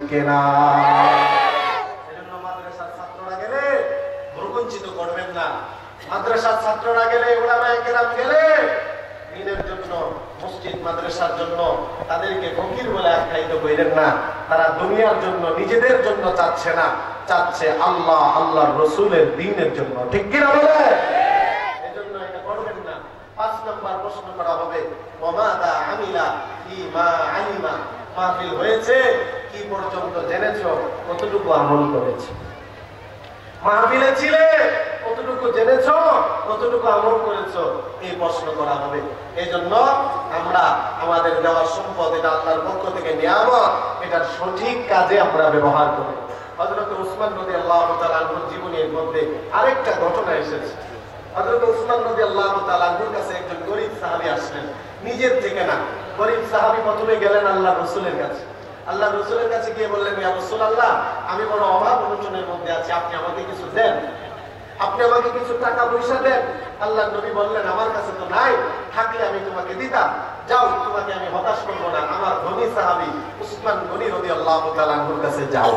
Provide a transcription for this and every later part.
কিনা? এজন্য মাদ্রাসার ছাত্ররা গেলে ভ্রুকুঞ্চিত করবেন না। মাদ্রাসার ছাত্ররা গেলে, উলামায়ে কেরাম গেলে দিনের জন্য, মসজিদ মাদ্রাসার জন্য তাদেরকে ফকির বলে আখ্যায়িত করেন না। তারা দুনিয়ার জন্য, নিজেদের জন্য চাচ্ছে না, চাচ্ছে আল্লাহ আল্লাহর রাসূলের দ্বীনের জন্য। ঠিক কি না বলে? এজন্য এটা করবেন না। 5 নাম্বার প্রশ্ন করা হবে, ওয়ামাদা আমিলা ফিমা আলিমা। মাহফিল হয়েছে, কি পর্যন্ত জেনেছো, কতটুকু আমল করেছো? মাহফিলে ছিলে, কতটুকু জেনেছো, কতটুকু আমল করেছো, এই প্রশ্ন করা হবে। এই জন্য আমরা আমাদের দেওয়া সম্পদ, এটা আল্লাহর পক্ষ থেকে নিয়ামত, এটার সঠিক কাজে আমরা ব্যবহার করি। হযরত উসমান রাদিয়াল্লাহু তাআলা আনহুর জীবনের মধ্যে আরেকটা ঘটনা এসেছে। হযরত উসমান রাদিয়াল্লাহু তাআলা আনহুর কাছে একজন গরীব সাহাবী আসলেন, নিজের থেকে না। গরীব সাহাবী প্রথমে গেলেন আল্লাহর রাসূলের কাছে। আল্লাহর রাসূলের কাছে গিয়ে বললেন, ইয়া রাসূলুল্লাহ, আমি বড় অভাব অনটনের মধ্যে আছি, আপনি আমাকে কিছু দেন, আপনি আমাকে কিছু টাকা পয়সা দেন। আল্লাহর নবী বললেন, আমার কাছে তো নাই, থাকলে আমি তোমাকে দিতাম, যাও, তোমাকে আমি হতাশ করব না, আমার ধনী সাহাবী উসমান গনি রাদিয়াল্লাহু তাআলা আনহুর কাছে যাও।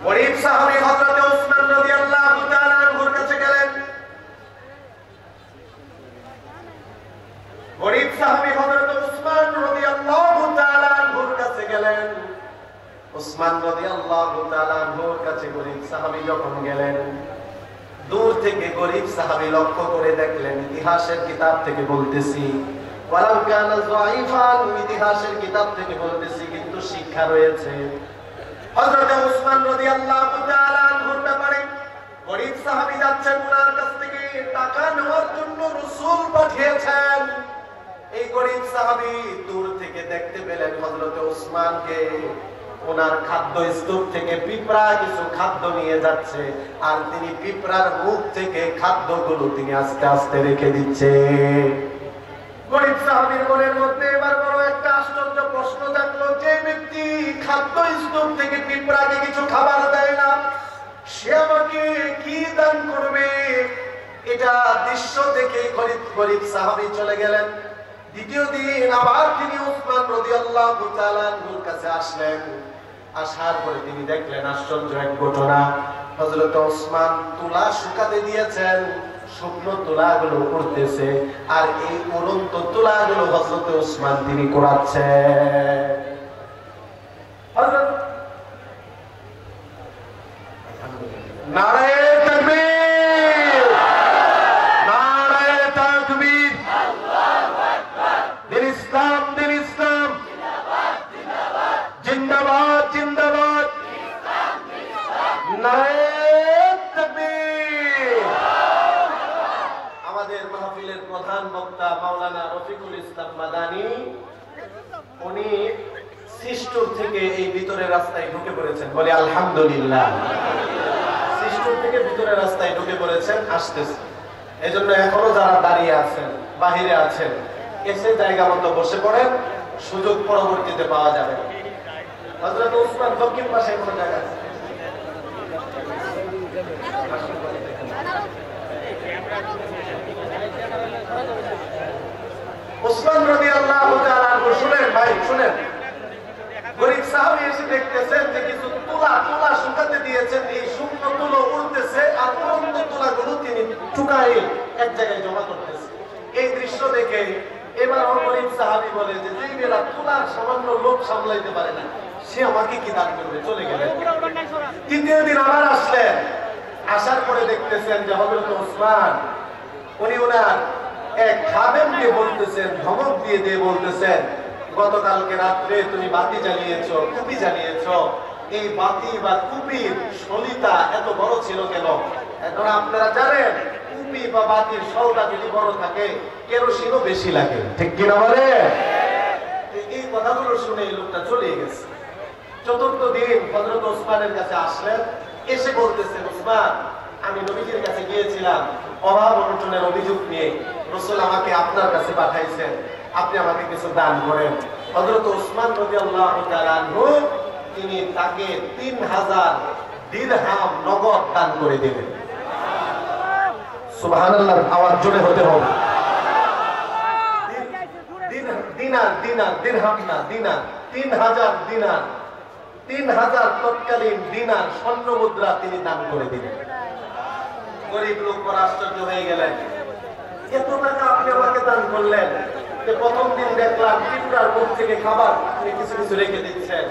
গরীব সাহাবী হযরত উসমান রাদিয়াল্লাহু তাআলা আনহুর কাছে গেলেন। গরীব সাহাবী হযরত উসমান রাদিয়াল্লাহু তাআলা আনহুর কাছে গেলেন। উসমান রাদিয়াল্লাহু তাআলা আনহুর কাছে গরীব সাহাবী যখন গেলেন, দূর থেকে গরীব সাহাবী লক্ষ্য করে দেখলেন, ইতিহাসের কিতাব থেকে বলতেছি, ওয়ালাউ কানা যায়িফান, ইতিহাসের কিতাব থেকে বলতেছি, কিন্তু শিক্ষা রয়েছে। হযরত উসমান রাদিয়াল্লাহু তাআলা আনহুর ব্যাপারে গরীব সাহাবী যাচ্ছেন, ওনার কাছ থেকে টাকা নেওয়ার জন্য রাসূল পাঠিয়েছেন। এই গরীব সাহাবী দূর থেকে দেখতে পেলেন হযরত উসমানকে, ওনার খাদ্য স্তূপ থেকে পিঁপড়া কিছু খাদ্য নিয়ে যাচ্ছে, আর তিনি পিঁপড়ার মুখ থেকে খাদ্যগুলো তিনি আস্তে আস্তে রেখে দিচ্ছে। গরীব সাহাবীর মনের মধ্যে এবার বড় একটা আশ্চর্য প্রশ্ন জাগলো, যে ব্যক্তি খাদ্য স্তূপ থেকে পিঁপড়াকে কিছু খাবার দেয় না, সে আমাকে কি দান করবে? এটা দৃশ্য দেখে গরীব সাহাবী চলে গেলেন। দ্বিতীয় দিন আবার তিনি উসমান রাদিয়াল্লাহু তাআলা আনহুর কাছে আসলেন। আসার পরে তিনি দেখলেন আশ্চর্য এক ঘটনা। হযরত উসমান তুলা শুকাতে দিয়েছেন, শুকনো তুলাগুলো উড়তেছে, আর এই উড়ন্ত তুলাগুলো হযরত উসমান তিনি কুড়াচ্ছেন। হযরত নারায়ে তাকবীর, নারায়ে তাকবীর, আল্লাহু আকবার, দিন ইসলাম, দিন ইসলাম, জিন্দাবাদ জিন্দাবাদ, জিন্দাবাদ জিন্দাবাদ, ইসলাম ইসলাম, নারায়ে তাকবীর। আমাদের মাহফিলের প্রধান বক্তা মাওলানা রফিকুল ইসলাম মাদানী, উনি সিস্টুর থেকে এই ভিতরের রাস্তায় ঢুকে পড়েছেন, বলে আলহামদুলিল্লাহ। সিস্টুর থেকে ভিতরের রাস্তায় ঢুকে পড়েছেন, আসতেছে। এজন্য এখনো যারা দাঁড়িয়ে আছেন, বাহিরে আছেন, এসে জায়গা মতো বসে পড়েন, সুযোগ পরবর্তীতে পাওয়া যাবে। হযরত উসমান দক্ষিণ পাশে কোন জায়গা আছে? উসমান রাদিয়াল্লাহু তাআলা আনহু, শুনেন ভাই, শুনেন। গরীব সাহাবী এসে দেখতেছেন যে কিছু তুলা শুকাতে দিয়েছেন, এই শুকনো তুলো উড়তেছে, আর উড়ন্ত তুলাগুলো তিনি টুকাই এক জায়গায় জমা করতেছে। এই দৃশ্য দেখে এবার গরীব সাহাবী বলে যে, যেই বেলা তুলার সামান্য লোভ সামলাইতে পারে না, সে আমাকে কি দান করবে? চলে গেলেন। তৃতীয় দিন আবার আসলেন। আসার পরে দেখতেছেন যে হযরত উসমান, উনি ওনার এক খাদেমকে বলতেছেন, ধমক দিয়ে দিয়ে বলতেছেন, গতকালকে রাত্রে তুমি বাতি জ্বালিয়েছো, কুপি জ্বালিয়েছো, এই বাতি বা কুপির সলিতা এত বড় ছিল কেন? এখন আপনারা জানেন, কুপি বা বাতির সলটা যদি বড় থাকে, কেরোসিনও বেশি লাগে, ঠিক কিনা বলে? এই কথাগুলো শুনে এই লোকটা চলে গেছে। চতুর্থ দিন হযরত উসমানের কাছে আসলেন, এসে বলতেছেন, উসমান, আমি নবীজির কাছে গিয়েছিলাম অভাব অনটনের অভিযোগ নিয়ে, রাসূল আমাকে আপনার কাছে পাঠাইছেন, আপনি আমাকে কিছু দান করেন। হযরত উসমান রাদিয়াল্লাহু তাআলা আনহু, তিনি তাকে 3000 দিরহাম নগদ দান করে দিলেন। সুবহানাল্লাহ, আওয়াজ জোরে হতে হবে। দিনার, দিনার, দিরহাম না, দিনার, 3000 দিনার। 3000 তৎকালীন দিনার স্বর্ণ মুদ্রা তিনি দান করে দিলেন। গরিব লোক পর আশ্চর্য হয়ে গেলেন, এত টাকা আপনি আমাকে দান করলেন। প্রথম দিন দেখলাম পিঁপড়ার মুখ থেকে খাবার আপনি কিছু কিছু রেখে দিচ্ছেন,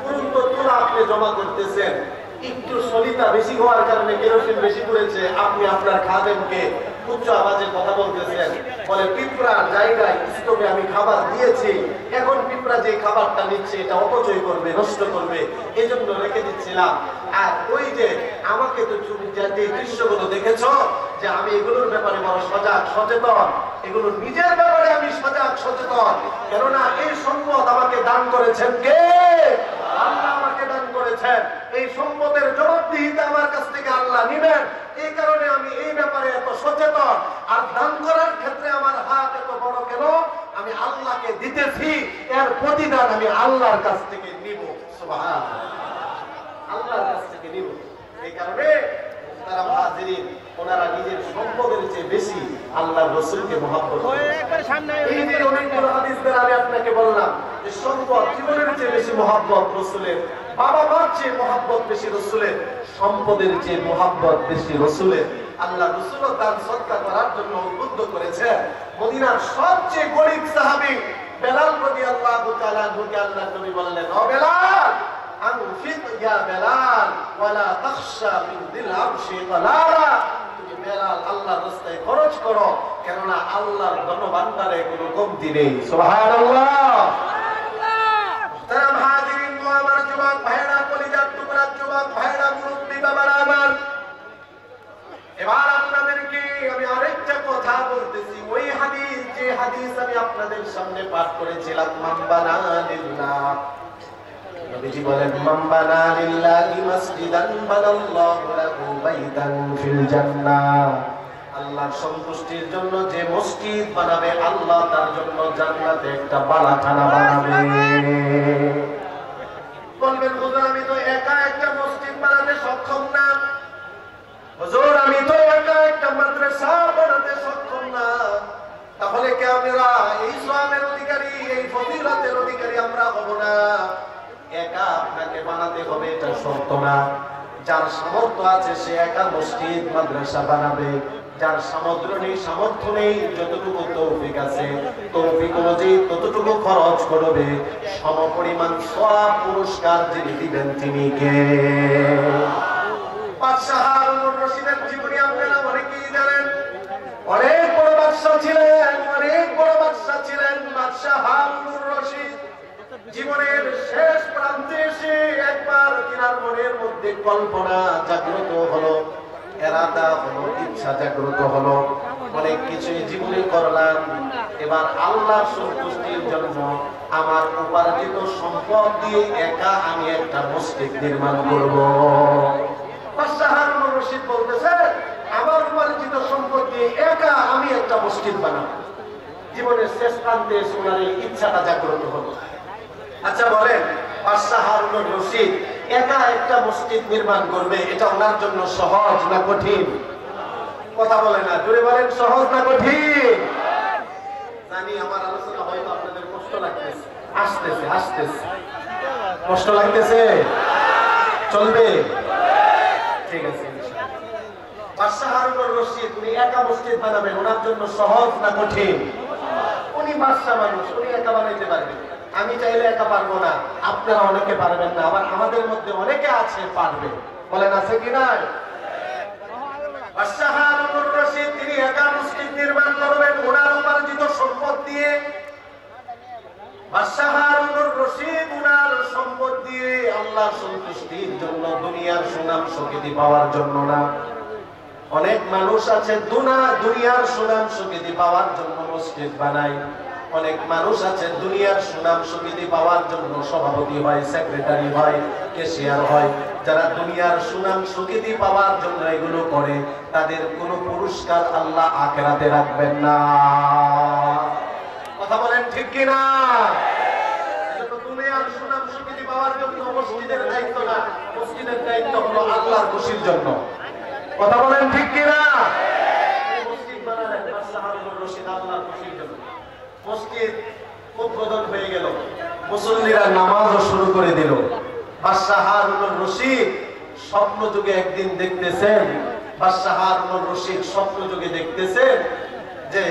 পুরন্ত তুলা আপনি জমা করতেছেন, একটু সলিতা বেশি হওয়ার কারণে কেরোসিন বেশি পড়েছে, আপনি আপনার খাদেমকে উচ্চ আওয়াজে কথা বলতেছেন। বলে পিঁপড়ার জায়গায় স্টোভে আমি খাবার দিয়েছি, এখন পিঁপড়া যে খাবারটা নিচ্ছে এটা অপচয় করবে, নষ্ট করবে, এই জন্য রেখে দিচ্ছিলাম। আর ওই যে আমাকে তো যে দৃশ্যগুলো দেখেছ, যে আমি এগুলোর ব্যাপারে বড় সজাগ সচেতন, এগুলো নিজের ব্যাপারে আমি সজাগ সচেতন, কেননা এই সম্পদ আমাকে দান করেছেন কে? আল্লাহ আমাকে দান করেছেন। এই সম্পদের জবাবদিহিতা আমার কাছ থেকে আল্লাহ নিবেন, এই কারণে আমি এই ব্যাপারে এত সচেতন। আর দান করার ক্ষেত্রে আমার হাত এত বড় কেন? আমি আল্লাহকে দিতেছি, এর প্রতিদান আমি আল্লাহর কাছ থেকে নিব। সুবহানাল্লাহ, আল্লাহর কাছ থেকে নিব। এই কারণে তারা হাজিরিন, ওনারা নিজের সম্পদের চেয়ে বেশি আল্লাহর রাসূলকে মহব্বত করে। এই যে অনেকগুলো হাদিস দ্বারা আমি আপনাকে বললাম যে সম্পদ জীবনের চেয়ে বেশি মহব্বত রাসূলের, বাবা মার চেয়ে মহব্বত বেশি রাসূলের, সম্পদের চেয়ে মহব্বত বেশি রাসূলের। আল্লাহ রাসূলও দান সদকা করার জন্য উদ্বুদ্ধ করেছে। মদিনার সবচেয়ে গরীব সাহাবী বেলাল রাদিয়াল্লাহু তাআলা আনহুকে আল্লাহর নবী বললেন, ও বেলাল, আনফিক ইয়া বেলাল ওয়ালা তাখশা মিন দিল আরশি তালালা, তুমি বেলাল আল্লাহর রাস্তায় খরচ করো, কেননা আল্লাহর ধনভাণ্ডারে কোনো কমতি নেই। সুবহানাল্লাহ। তারা হাজিরিন আমার যুবক ভাইরা, কলিজার টুকরা যুবক ভাইরা, মুরব্বি বাবারা আমার, এবার আপনাদেরকে আমি আরেকটা কথা বলতেছি। ওই হাদিস, যে হাদিস আমি আপনাদের সামনে পাঠ করেছিলাম, মান বানা লিল্লাহ, নবীজি বলেন, মান বানা লিল্লাহি মাসজিদান বানাল্লাহু লাহু বাইতান ফিল জান্নাহ, আল্লাহর সন্তুষ্টির জন্য যে মসজিদ বানাবে, আল্লাহ তার জন্য জান্নাতে একটা বালাখানা বানাবে। বলবেন, হুজুর আমি তো একা একটা মসজিদ বানাতে সক্ষম না, হুজুর আমি তো একা একটা মাদ্রাসা বানাতে সক্ষম না, তাহলে কি আমরা এই সওয়াবের অধিকারী, এই ফজিলতের অধিকারী আমরা হব না? একা আপনাকে বানাতে হবে এটা শর্ত না। যার সামর্থ্য আছে সে একা মসজিদ মাদ্রাসা বানাবে, যার সামর্থ্য নেই, যতটুকু তৌফিক আছে তৌফিক অনুযায়ী ততটুকু খরচ করবে, সমপরিমাণ সওয়াব পুরস্কার যিনি দিবেন তিনি কে? বাদশাহ হারুনুর রশিদের জীবনী আপনারা অনেকেই জানেন। অনেক বড় বাদশা ছিলেন, অনেক বড় বাদশা ছিলেন বাদশাহ হারুনুর রশিদ। জীবনের শেষ প্রান্তে এসে একবার তিনার মনের মধ্যে কল্পনা জাগ্রত হলো, এরাদা হলো, ইচ্ছা জাগ্রত হলো, অনেক কিছুই জীবনে করলাম, এবার আল্লাহর সন্তুষ্টির জন্য আমার উপার্জিত সম্পদ দিয়ে একা আমি একটা মসজিদ নির্মাণ করব। বাদশাহ হারুনুর রশিদ বলতেছে, আমার উপার্জিত সম্পদ দিয়ে একা আমি একটা মসজিদ বানাবো। জীবনের শেষ প্রান্তে এসে ওনার এই ইচ্ছাটা জাগ্রত হলো। আচ্ছা বলেন, বাদশাহ হারুনুর রশিদ একা একটা মসজিদ নির্মাণ করবে, এটা ওনার জন্য সহজ না কঠিন? কথা বলে না, জোরে বলেন, সহজ না কঠিন? জানি আমার আলোচনা হয়তো আপনাদের কষ্ট লাগতেছে, আসতেছে কষ্ট লাগতেছে, চলবে, ঠিক আছে। বাদশাহ হারুনুর রশিদ উনি একা মসজিদ বানাবেন, ওনার জন্য সহজ না কঠিন? উনি বাদশাহ মানুষ, উনি একা বানাইতে পারবেন। আমি চাইলে একা পারবো না, আপনারা অনেকে পারবেন না, আবার আমাদের মধ্যে অনেকে আছে পারবে, বলেন আছে কি নাই? বাদশাহ হারুনুর রশিদ তিনি একা মসজিদ নির্মাণ করবেন ওনার উপার্জিত সম্পদ দিয়ে। বাদশাহ হারুনুর রশিদ ওনার সম্পদ দিয়ে আল্লাহর সন্তুষ্টির জন্য, দুনিয়ার সুনাম সুখ্যাতি পাওয়ার জন্য না। অনেক মানুষ আছে দুনিয়ার সুনাম সুখ্যাতি পাওয়ার জন্য মসজিদ বানায়, অনেক মানুষ আছে দুনিয়ার সুনাম সুখ্যাতি পাওয়ার জন্য সভাপতি হয়, সেক্রেটারি হয়, ক্যাশিয়ার হয়। যারা দুনিয়ার সুনাম সুখ্যাতি পাওয়ার জন্য এগুলো করে, তাদের কোনো পুরস্কার আল্লাহ আখিরাতে রাখবেন না। কথা বলেন ঠিক কি না? দুনিয়ার সুনাম সুখ্যাতি পাওয়ার জন্য মসজিদের দায়িত্ব না, মসজিদের দায়িত্ব হলো আল্লাহর খুশির জন্য। কথা বলেন ঠিক কি না? মসজিদ বানালেন বাদশাহ হারুনুর রশিদ আল্লাহর খুশির জন্য। মসজিদ উদ্বোধন হয়ে গেল, মুসল্লিরা নামাজও শুরু করে দিল। বাদশাহ হারুনুর রশিদ স্বপ্ন যুগে একদিন দেখতেছেন, বাদশাহ হারুনুর রশিদ স্বপ্ন যুগে দেখতেছেন যে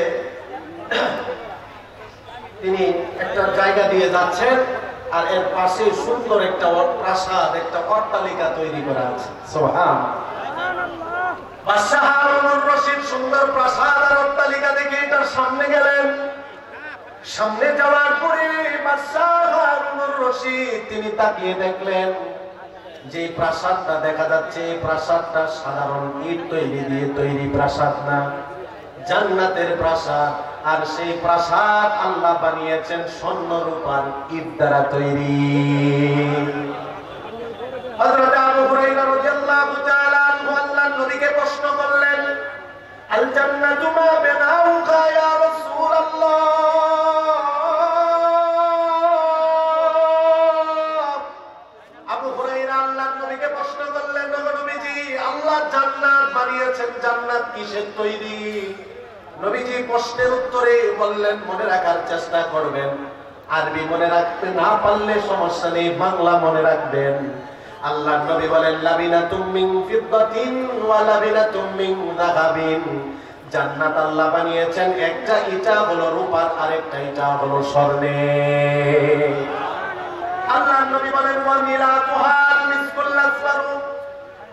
তিনি একটা জায়গা দিয়ে যাচ্ছেন আর এর পাশে সুন্দর একটা প্রাসাদ, একটা অট্টালিকা তৈরি করা আছে। সুবহানাল্লাহ। বাদশাহ হারুনুর রশিদ সুন্দর প্রাসাদ আর অট্টালিকা দেখে এটার সামনে গেলেন। সামনে যাওয়ার পরে বাদশাহ হারুনুর রশিদ তিনি তাকিয়ে দেখলেন যে প্রাসাদটা দেখা যাচ্ছে, এই প্রাসাদটা সাধারণ ইট তৈরি দিয়ে তৈরি প্রাসাদ না, জান্নাতের প্রাসাদ। আর সেই প্রাসাদ আল্লাহ বানিয়েছেন স্বর্ণ রূপার ইট দ্বারা তৈরি। হযরত আবু হুরায়রা রাদিয়াল্লাহু তাআলা আনহু আল্লাহর নবীকে প্রশ্ন করলেন, আল জান্নাতু মা বানাউকা ইয়া রাসূলুল্লাহ। আবু হুরায়রা আল্লাহর নবীকে প্রশ্ন করলেন, নবীজি আল্লাহ জান্নাত বানিয়েছেন, জান্নাত কিসের তৈরি? নবীজি প্রশ্নের উত্তরে বললেন, মনে রাখার চেষ্টা করবেন, আরবি মনে রাখতে না পারলে সমস্যা নেই, বাংলা মনে রাখবেন। আল্লাহর নবী বলেন, লাবিনাতুম মিন ফিদ্দাতিন ওয়া লাবিনাতুম মিন যাহাবিন। জান্নাত আল্লাহ বানিয়েছেন, একটা ইটা হলো রূপার, আরেকটা ইটা হলো স্বর্ণের। আল্লাহর নবী বলেন, ওয়া মিলাতুহা মিসকুল আসফারু।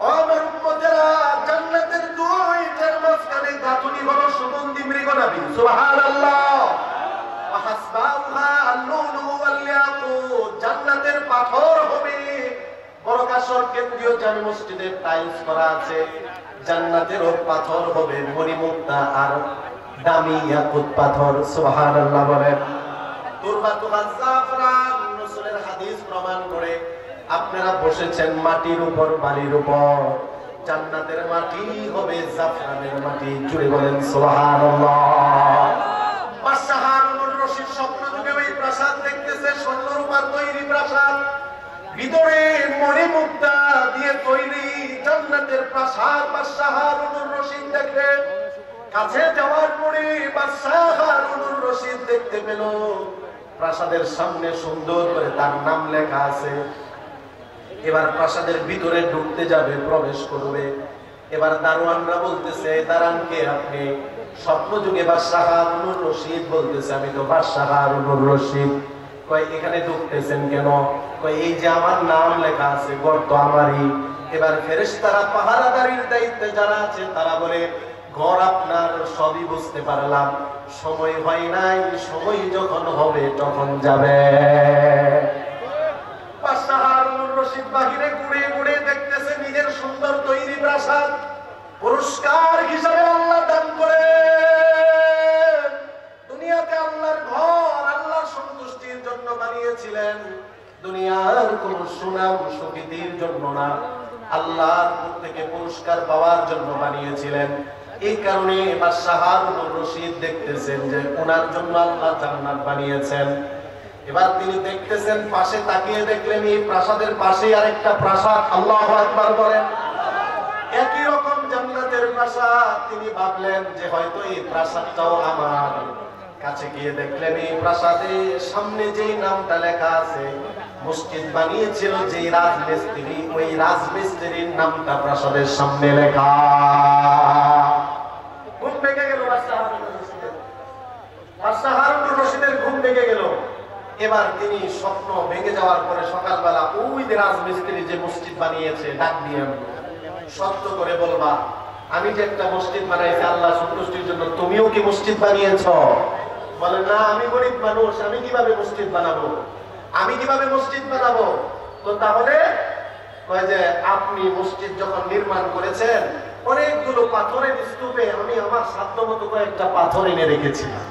ও আমার উম্মতেরা, জান্নাতের দুইটার মাঝখানে গাঁথুনি হলো সুগন্ধি মৃগনাভি। সুবহানাল্লাহ। ওয়া হাসবাউহা আল-লুলু ওয়াল ইয়াকুত। জান্নাতের পাথর হবে বরকাসর কেন্দ্রীয় জামে মসজিদে টাইলস করা আছে, জান্নাতেরও পাথর হবে মণিমুক্তা আর দামি ইয়াকুত পাথর। সুবহানাল্লাহ বলেন। তুরবাতুল জাফরান, রাসূলের হাদিস প্রমাণ করে আপনারা বসেছেন মাটির উপর, বালির উপর, জান্নাতের মাটি হবে জাফরানের মাটি। জুড়ে বলেন সুবহানাল্লাহ। বাদশাহ হারুনুর রশিদ স্বপ্ন যুগে ওই প্রাসাদ দেখতেছে, স্বর্ণ রূপার তৈরি প্রাসাদ, ভিতরে মণিমুক্তা দিয়ে তৈরি জান্নাতের প্রাসাদ। বাদশাহ হারুনুর রশিদ দেখে, কাছে যাওয়ার পরে বাদশাহ হারুনুর রশিদ দেখতে পেল প্রাসাদের সামনে সুন্দর করে তার নাম লেখা আছে। এবার প্রাসাদের ভিতরে ঢুকতে যাবে, প্রবেশ করবে। এবার দারোয়ানরা বলতেছে, দাঁড়ান কে আপনি? স্বপ্ন যুগে বাদশাহ হারুনুর রশিদ বলতেছে, আমি তো বাদশাহ হারুনুর রশিদ। কয় এখানে ঢুকতেছেন কেন? কয় এই যে আমার নাম লেখা আছে, ঘর তো আমারই। এবার ফেরেশতারা পাহারাদারির দায়িত্বে যারা আছে তারা বলে, ঘর আপনার, সবই বুঝতে পারলাম, সময় হয় নাই, সময় যখন হবে তখন যাবে। বাদশাহ হারুনুর রশিদ বাহিরে ঘুরে ঘুরে দেখতেছে নিজের সুন্দর তৈরি প্রাসাদ পুরস্কার হিসাবে আল্লাহ দান করে। দুনিয়াতে আল্লাহর ঘর আল্লাহর সন্তুষ্টির জন্য বানিয়েছিলেন, দুনিয়ার কোন সুনাম সুখ্যাতির জন্য না, আল্লাহর থেকে পুরস্কার পাওয়ার জন্য বানিয়েছিলেন। এই কারণে বাদশাহ হারুনুর রশিদ দেখতেছেন যে ওনার জন্য আল্লাহ জান্নাত বানিয়েছেন। এবার তিনি দেখতেছেন, পাশে তাকিয়ে দেখলেন এই প্রাসাদের পাশে আরেকটা প্রাসাদ। আল্লাহু আকবার বলেন। একই রকম জান্নাতের প্রাসাদ। তিনি ভাবলেন যে হয়তো এই প্রাসাদটাও আমার। কাছে গিয়ে দেখলেন এই প্রাসাদে সামনে যেই নামটা লেখা আছে, মসজিদ বানিয়েছিল যেই রাজমিস্ত্রি, ওই রাজমিস্ত্রির নামটা প্রাসাদের সামনে লেখা। ঘুম ভেঙে গেল বাদশাহ হারুনুর রশিদের, ঘুম ভেঙে গেল। এবার তিনি স্বপ্ন ভেঙে যাওয়ার পরে সকালবেলা ওই যে রাজমিস্ত্রি যে মসজিদ বানিয়েছে ডাক দিয়ে, সত্য করে বলবা আমি যে একটা মসজিদ বানাইছি আল্লাহ সন্তুষ্টির জন্য, তুমিও কি মসজিদ বানিয়েছ? বলে না, আমি গরিব মানুষ, আমি কিভাবে মসজিদ বানাবো, আমি কিভাবে মসজিদ বানাবো? তো তাহলে কয় যে আপনি মসজিদ যখন নির্মাণ করেছেন অনেকগুলো পাথরের স্তূপে আমি আমার সাধ্য মতো কয়েকটা পাথর এনে রেখেছিলাম।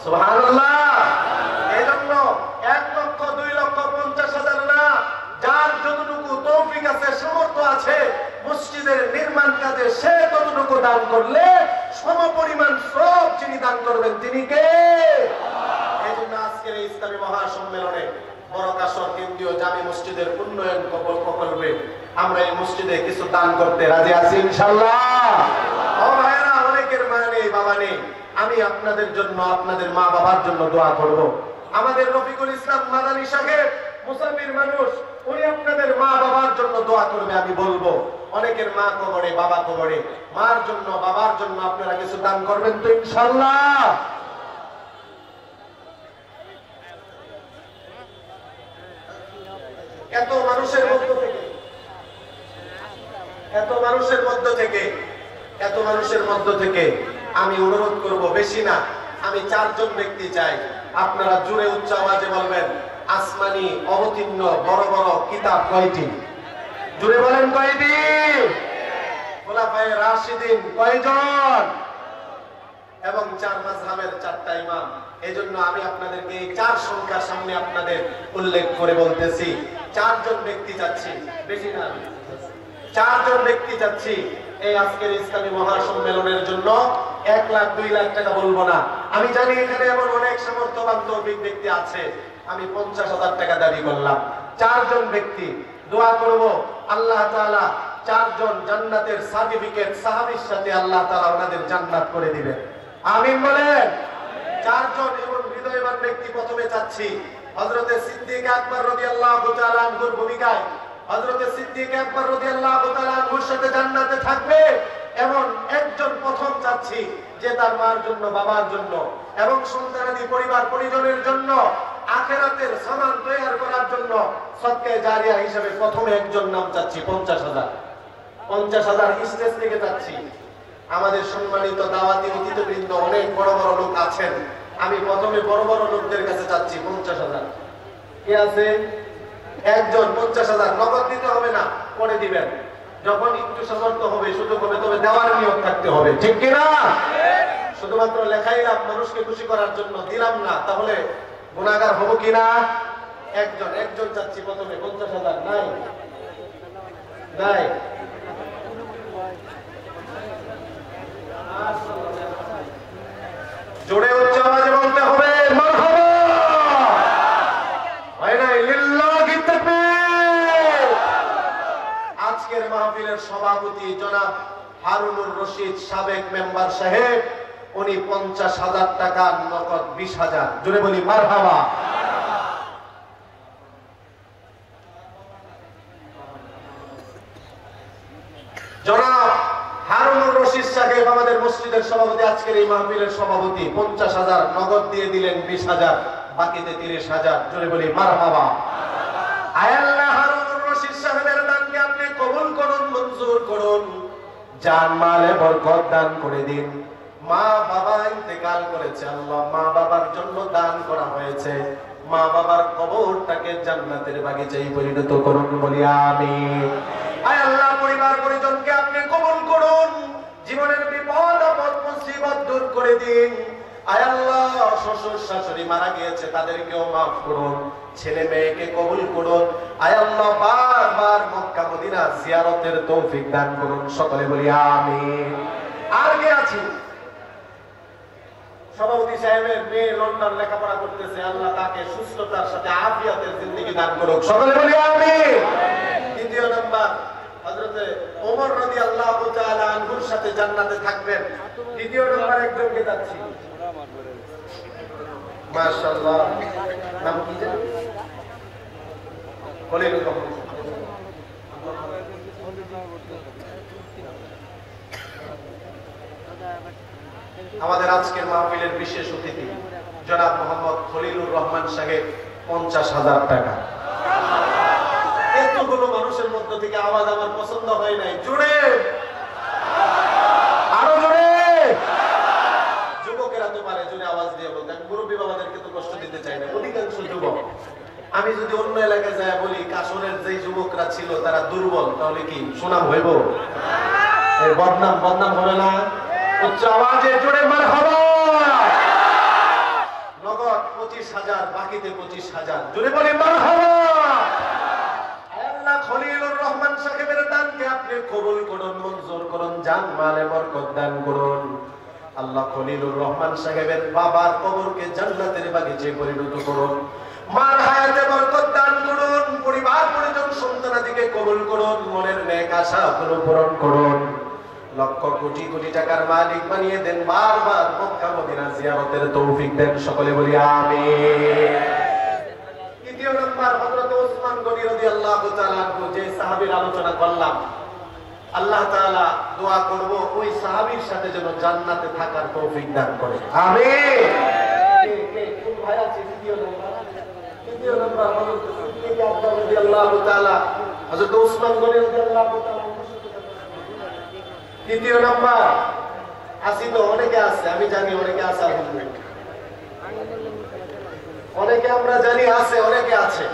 সুবহানাল্লাহ। এই জন্য 1 লক্ষ 2 লক্ষ 50,000 না, যার যতটুকু তৌফিক আছে, সামর্থ্য আছে মসজিদের নির্মাণ কাজে, সে ততটুকু দান করলে সমপরিমাণ সব যিনি দান করবেন তিনি কে? এই জন্য আজকের এই ইসলামী মহাসম্মেলনে বরকাসর কেন্দ্রীয় জামি মসজিদের উন্নয়ন প্রকল্পে আমরা এই মসজিদে কিছু দান করতে রাজি আছি ইনশাআল্লাহ। ও ভাইরা, অনেকের মা নেই, বাবা নেই, আমি আপনাদের জন্য, আপনাদের মা বাবার জন্য দোয়া করব। আমাদের রফিকুল ইসলাম মাদানী সাহেব মুসাফির মানুষ, দোয়া করবে আমি বলবো। অনেকের মা কবরে, বাবা কবরে, মার জন্য বাবার জন্য আপনারা কিছু দান করবেন তো ইনশাআল্লাহ? এত মানুষের মধ্য থেকে আমি অনুরোধ করব, বেশি না, আমি 4 জন ব্যক্তি চাই। আপনারা জোরে উচ্চ আওয়াজে বলবেন আসমানি অবতীর্ণ বড় বড় কিতাব কয়টি? জোরে বলেন কয়টি? খোলাফায়ে রাশিদিন কয়জন? এবং 4 মাযহাবের 4টা ইমাম। এজন্য আমি আপনাদেরকে এই 4 সংখ্যার সামনে আপনাদের উল্লেখ করে বলতেছি, 4 জন ব্যক্তি যাচ্ছি, বেশি না, 4 জন ব্যক্তি যাচ্ছি এই আজকের ইসলামী মহাসম্মেলনের জন্য। 1 লাখ 2 লাখ টাকা বলবো না। আমি জানি এখানে এমন অনেক সামর্থ্যবান তৌফিক ব্যক্তি আছে, আমি 50,000 টাকা দাবি করলাম। 4 জন ব্যক্তি দোয়া করব, আল্লাহ তাআলা 4 জন জান্নাতের সার্টিফিকেট সাহাবীর সাথে আল্লাহ তাআলা ওনাদের জান্নাত করে দিবেন। আমিন বলেন। 4 জন এমন হৃদয়বান ব্যক্তি প্রথমে চাচ্ছি। হযরতে সিদ্দিক আকবর রাদিয়াল্লাহু তাআলা আনহুর ভূমিকায় হযরতে সিদ্দিক আকবর রাদিয়াল্লাহু তাআলা আনহুর সাথে জান্নাতে থাকবে এমন একজন প্রথম চাচ্ছি, যে তার মার জন্য, বাবার জন্য এবং সন্তানাদি পরিবার পরিজনের জন্য আখিরাতের সামান তৈরি করার জন্য সদকায়ে জারিয়া হিসেবে প্রথমে একজন নাম চাচ্ছি। 50,000 স্টেজ থেকে চাচ্ছি। আমাদের সম্মানিত দাওয়াতি অতিথিবৃন্দ অনেক বড় বড় লোক আছেন, আমি প্রথমে বড় বড় লোকদের কাছে চাচ্ছি 50,000। কে আছে? একজন। 50,000 নগদ দিতে হবে না, পরে দিবেন যখন একটু সামর্থ্য হবে, সুযোগ হবে, তবে দেওয়ার নিয়ত থাকতে হবে, ঠিক কিনা? শুধুমাত্র লেখাইলাম মানুষকে খুশি করার জন্য, দিলাম না, তাহলে গুনাহগার হবো কিনা? একজন চাচ্ছি প্রথমে 50,000। নাই জোরে উচ্চ আওয়াজে বলতে হবে মারহাবা। লিল্লাহি তাকবীর। আজকের মাহফিলের সভাপতি জনাব হারুনুর রশিদ সাবেক মেম্বার সাহেব, উনি 50,000 টাকা নগদ 20,000। জোরে বলি মারহাবা। জনাব হারুনুর রশিদ সাহেব আমাদের মসজিদের সভাপতি, আজকের এই মাহফিলের সভাপতি, 50,000 নগদ দিয়ে দিলেন 20,000, বাকিতে 30,000। জোরে বলি মারহাবা। আয় আল্লাহ, হারুনুর রশিদ সাহেবের দানকে আপনি কবুল করুন, মঞ্জুর করুন, জান মালে বরকত দান করে দিন। মা বাবা ইন্তেকাল করেছে, আল্লাহ মা বাবার জন্য দান করা হয়েছে, মা বাবার কবরটাকে জান্নাতের বাগিচায় পরিণত করুন, বলি আমিন। আয় আল্লাহ, পরিবার পরিজনকে আপনি কবুল করুন, জীবনের বিপদ আপদ মুসিবত দূর করে দিন। আয় আল্লাহ, শ্বশুর শাশুড়ি মারা গিয়েছে, তাদেরকেও মাফ করুন, ছেলে মেয়েকে কবুল করুন। আয় আল্লাহ, বারবার মক্কা মদিনা জিয়ারতের তৌফিক দান করুন, সকলে বলি আমিন। আর কে আছি? সভাপতি সাহেবের মেয়ে লন্ডন লেখাপড়া করতেছে, আল্লাহ তাকে সুস্থতার সাথে আফিয়াতের জিন্দেগি দান করুক, সকলে বলি আমিন। দ্বিতীয় নাম্বার, হযরতে ওমর রাদিয়াল্লাহু তাআলা আনহুর সাথে জান্নাতে থাকবেন। দ্বিতীয় নাম্বার একজনকে যাচ্ছি, মাশাআল্লাহ, নাম কি জানেন? খলিলুর রহমান। আমাদের আজকের মাহফিলের বিশেষ অতিথি জনাব মোহাম্মদ খলিলুর রহমান সাহেব, 50,000 টাকা। এতগুলো মানুষের মধ্য থেকে আওয়াজ আমার পছন্দ হয় নাই, জোরে, আরো জোরে। যুবকেরা তো পারে জোরে আওয়াজ দিয়ে বলতে, আমি মুরব্বী বাবাদেরকে তো কষ্ট দিতে চাই না, অধিকাংশ যুবক। আমি যদি অন্য এলাকায় যায় বলি কাশরের যে যুবকরা ছিল তারা দুর্বল, তাহলে কি সুনাম হইব? বদনাম হবে না? উচ্চ আওয়াজে জোরে মারহাবা। নগদ 25,000, বাকিতে 25,000। জোরে বলি মারহাবা। আল্লাহ খলিলুর রহমান সাহেবের দানকে আপনি কবুল করুন, মঞ্জুর করুন, জান মালে বরকত দান করুন। আল্লাহ খলিলুর রহমান সাহেবের বাবার কবরকে জান্নাতের বাগিচায় পরিণত করুন, মার হায়াতে বরকত দান করুন, পরিবার পরিজন সন্তানাদিকে কবুল করুন, মনের নেক আশা পূরণ করুন, লক্ষ কোটি কোটি টাকার মালিক বানিয়ে দেন, বারবার মক্কা মদিনা জিয়ারতের তৌফিক দেন, সকলে বলি আমিন। তৃতীয় নাম্বার, হযরত ওসমান গনি রাদিয়াল্লাহু তাআলা আনহু যে সাহাবীর আলোচনা করলাম, আল্লাহ তাআলা দোয়া করব ওই সাহাবীর সাথে যেন জান্নাতে থাকার তৌফিক দান করে। আমিন। কে কোন ভাই আছে? দ্বিতীয় নাম্বার হযরত সিদ্দিক আকবর রাদিয়াল্লাহু তাআলা, হযরত ওসমান গনি রাদিয়াল্লাহু তাআলা। তৃতীয় নাম্বার আসি তো অনেকে আছে, আমি জানি অনেকে আছে, আলহামদুলিল্লাহ অনেকে আমরা জানি আছে, অনেকে আছে।